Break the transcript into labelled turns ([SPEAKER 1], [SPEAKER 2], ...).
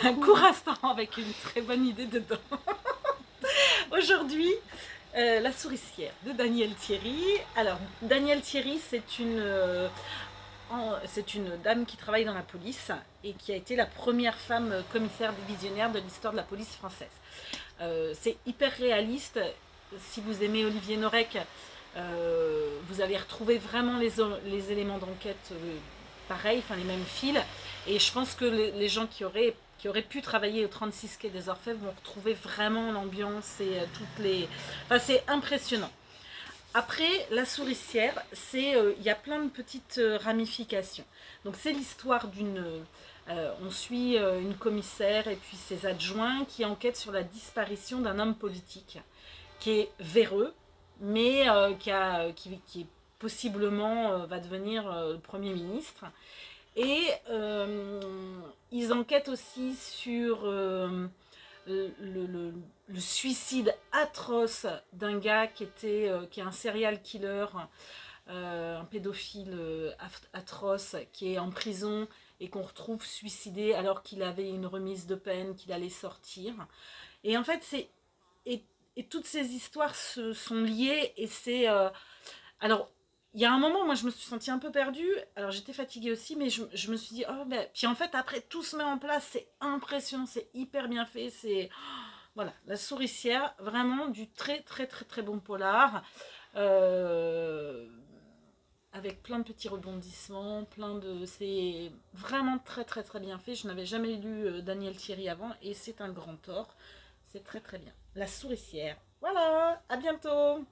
[SPEAKER 1] un court instant avec une très bonne idée dedans. Aujourd'hui, La souricière de Danielle Thierry. Alors, Danielle Thierry, c'est une dame qui travaille dans la police et qui a été la première femme commissaire divisionnaire de l'histoire de la police française. C'est hyper réaliste. Si vous aimez Olivier Norek, vous allez retrouver vraiment les éléments d'enquête pareils, enfin les mêmes fils. Et je pense que les gens qui auraient pu travailler au 36 quai des Orfèvres vont retrouver vraiment l'ambiance et toutes les... Enfin, c'est impressionnant. Après, la souricière, il y a plein de petites ramifications. Donc c'est l'histoire on suit une commissaire et puis ses adjoints qui enquêtent sur la disparition d'un homme politique qui est véreux, mais qui est possiblement va devenir Premier ministre. Et ils enquêtent aussi sur le suicide atroce d'un gars qui est un serial killer, un pédophile atroce, qui est en prison et qu'on retrouve suicidé alors qu'il avait une remise de peine, qu'il allait sortir. Et en fait, et toutes ces histoires sont liées et c'est... alors, il y a un moment, moi, je me suis sentie un peu perdue. Alors, j'étais fatiguée aussi, mais je me suis dit, oh, ben... Puis en fait, après, tout se met en place. C'est impressionnant, c'est hyper bien fait. C'est... Voilà, La souricière, vraiment du très, très, très, très bon polar. Euh, Avec plein de petits rebondissements, c'est vraiment très, très, très bien fait. Je n'avais jamais lu Danielle Thierry avant et c'est un grand tort. C'est très, très bien. La souricière. Voilà, à bientôt.